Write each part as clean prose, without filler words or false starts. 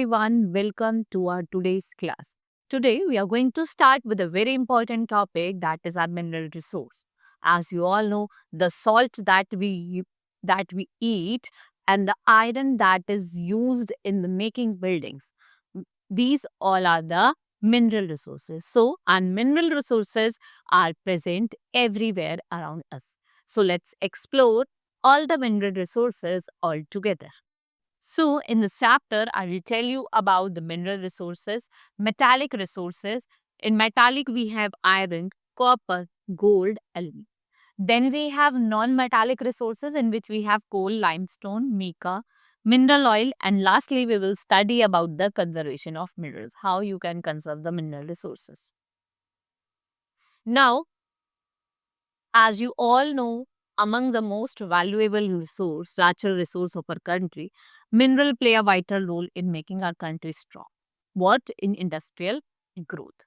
everyone, welcome to our today's class. Today we are going to start with a very important topic, that is our mineral resource. As you all know, the salt that we eat and the iron that is used in the making buildings. These all are the mineral resources. So, and mineral resources are present everywhere around us. So let's explore all the mineral resources all together. So, in this chapter, I will tell you about the mineral resources, metallic resources. In metallic, we have iron, copper, gold, aluminum. Then we have non-metallic resources in which we have coal, limestone, mica, mineral oil, and lastly, we will study about the conservation of minerals, how you can conserve the mineral resources. Now, as you all know, among the most valuable resource, natural resource of our country, mineral play a vital role in making our country strong. What? In industrial growth.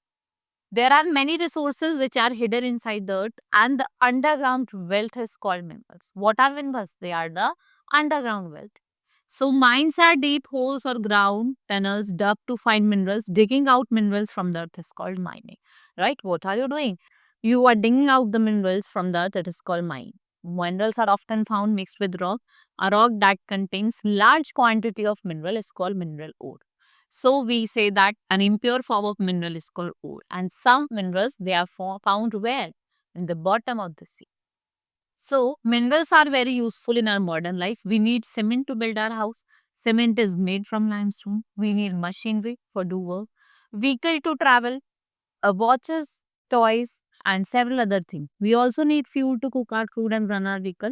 There are many resources which are hidden inside the earth, and the underground wealth is called minerals. What are minerals? They are the underground wealth. So mines are deep holes or ground tunnels dug to find minerals. Digging out minerals from the earth is called mining. Right? What are you doing? You are digging out the minerals from the earth. That is called mining. Minerals are often found mixed with rock. A rock that contains large quantity of mineral is called mineral ore. So we say that an impure form of mineral is called ore. And some minerals, they are found where? In the bottom of the sea. So minerals are very useful in our modern life. We need cement to build our house. Cement is made from limestone. We need machinery for do work, vehicle to travel, watches, toys, and several other things. We also need fuel to cook our food and run our vehicle.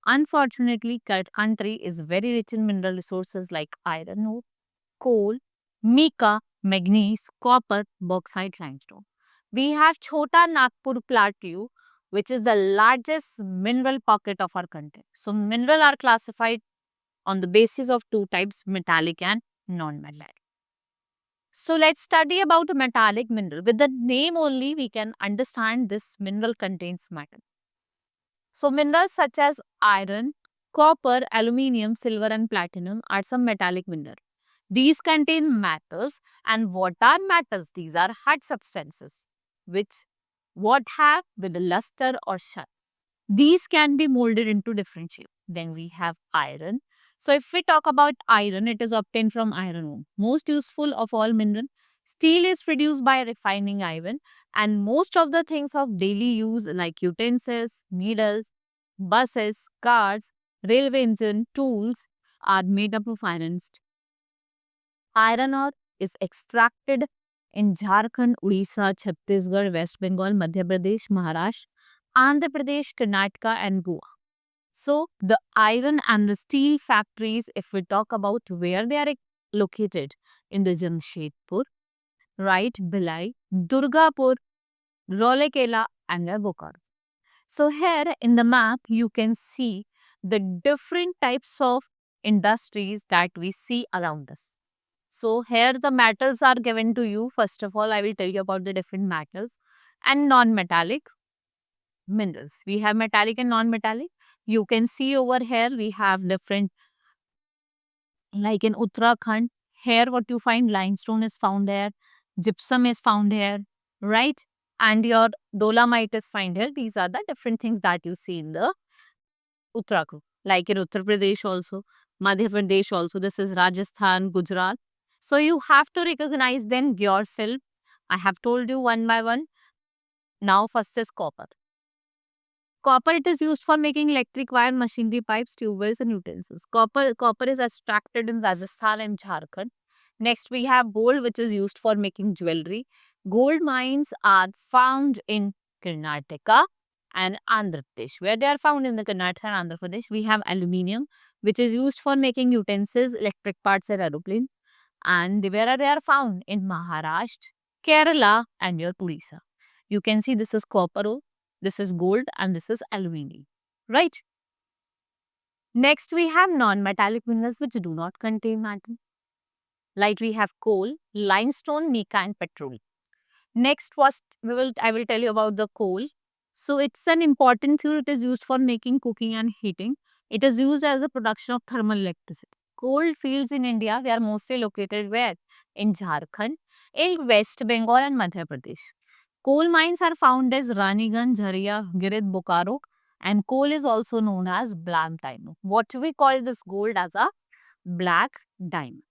Unfortunately, country is very rich in mineral resources like iron ore, coal, mica, manganese, copper, bauxite, limestone. We have Chota Nagpur Plateau, which is the largest mineral pocket of our country. So, mineral are classified on the basis of two types, metallic and non-metallic. So, let's study about a metallic mineral. With the name only, we can understand this mineral contains metal. So, minerals such as iron, copper, aluminium, silver, and platinum are some metallic minerals. These contain metals. And what are metals? These are hard substances which what have with a luster or shine. These can be molded into different shapes. Then we have iron. So if we talk about iron, it is obtained from iron ore. Most useful of all mineral. Steel is produced by refining iron, and most of the things of daily use like utensils, needles, buses, cars, railway engine, tools are made up of iron. Iron ore is extracted in Jharkhand, Odisha, Chhattisgarh, West Bengal, Madhya Pradesh, Maharashtra, Andhra Pradesh, Karnataka, and Goa. So, the iron and the steel factories, if we talk about where they are located, in the Jamshedpur, right, Bhilai, Durgapur, Rourkela, and Bokaro. So, here in the map, you can see the different types of industries that we see around us. So here the metals are given to you. First of all, I will tell you about the different metals and non-metallic minerals. We have metallic and non-metallic. You can see over here we have different, like in Uttarakhand, here what you find, limestone is found here, gypsum is found here, right? And your dolomite is found here. These are the different things that you see in the Uttarakhand. Like in Uttar Pradesh also, Madhya Pradesh also, this is Rajasthan, Gujarat. So you have to recognize them yourself. I have told you one by one. Now first is copper. Copper, it is used for making electric wire, machinery, pipes, tube wells, and utensils. Copper is extracted in Rajasthan and Jharkhand. Next we have gold, which is used for making jewelry. Gold mines are found in Karnataka and Andhra Pradesh. Where they are found in the Karnataka and Andhra Pradesh, we have aluminium, which is used for making utensils, electric parts, and aeroplane. And where are they are found? In Maharashtra, Kerala, and your Odisha. You can see this is copper ore, this is gold, and this is aluminium. Right? Next, we have non-metallic minerals which do not contain metal. Like we have coal, limestone, mica, and petroleum. Next, first I will tell you about the coal. So it's an important fuel. It is used for making, cooking, and heating. It is used as a production of thermal electricity. gold fields in India, they are mostly located where? In Jharkhand, in West Bengal and Madhya Pradesh. Coal mines are found as Raniganj, Jharia, Girit, Bokaro, and coal is also known as black diamond. What we call this gold as a black diamond.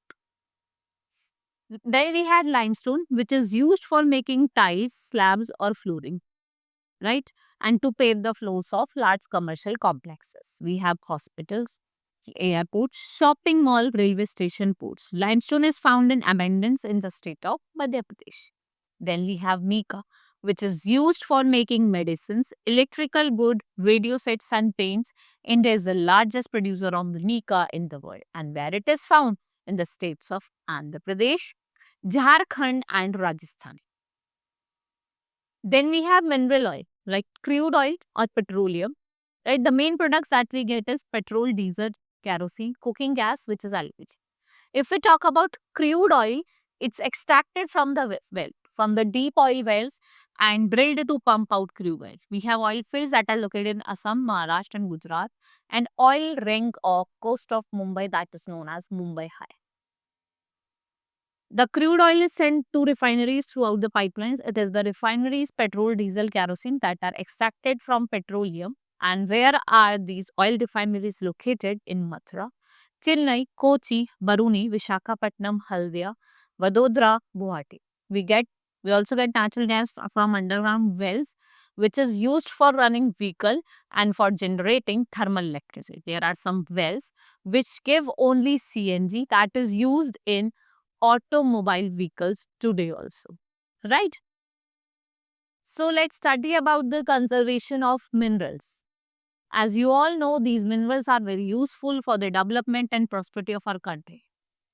Then we had limestone, which is used for making tiles, slabs, or flooring, right? And to pave the floors of large commercial complexes. We have hospitals, airports, shopping mall, railway station, ports. Limestone is found in abundance in the state of Madhya Pradesh. Then we have mica, which is used for making medicines, electrical good, radio sets and paints. India is the largest producer of the mica in the world, and where it is found in the states of Andhra Pradesh, Jharkhand and Rajasthan. Then we have mineral oil, like crude oil or petroleum, right? The main products that we get is petrol, diesel, kerosene, cooking gas, which is LPG. If we talk about crude oil, it's extracted from the well, from the deep oil wells and drilled to pump out crude oil. We have oil fields that are located in Assam, Maharashtra and Gujarat, and oil ring of coast of Mumbai that is known as Mumbai High. The crude oil is sent to refineries throughout the pipelines. It is the refineries, petrol, diesel, kerosene that are extracted from petroleum. And where are these oil refineries located? In Mathura, Chennai, Kochi, Baruni, Vishakhapatnam, Haldia, Vadodara, Guwahati. We also get natural gas from underground wells, which is used for running vehicle and for generating thermal electricity. There are some wells which give only CNG that is used in automobile vehicles today also, right? So let's study about the conservation of minerals. As you all know, these minerals are very useful for the development and prosperity of our country.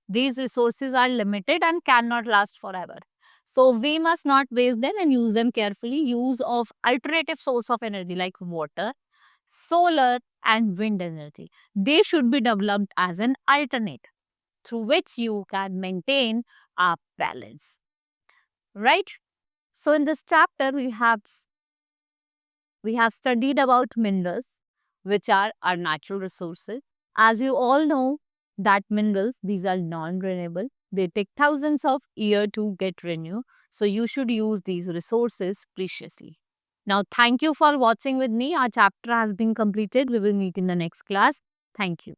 These resources are limited and cannot last forever. So we must not waste them and use them carefully. Use of alternative source of energy like water, solar and wind energy. They should be developed as an alternate through which you can maintain a balance, right? So in this chapter we have studied about minerals, which are our natural resources. As you all know that minerals, these are non-renewable. They take thousands of years to get renewed. So you should use these resources preciously. Now, thank you for watching with me. Our chapter has been completed. We will meet in the next class. Thank you.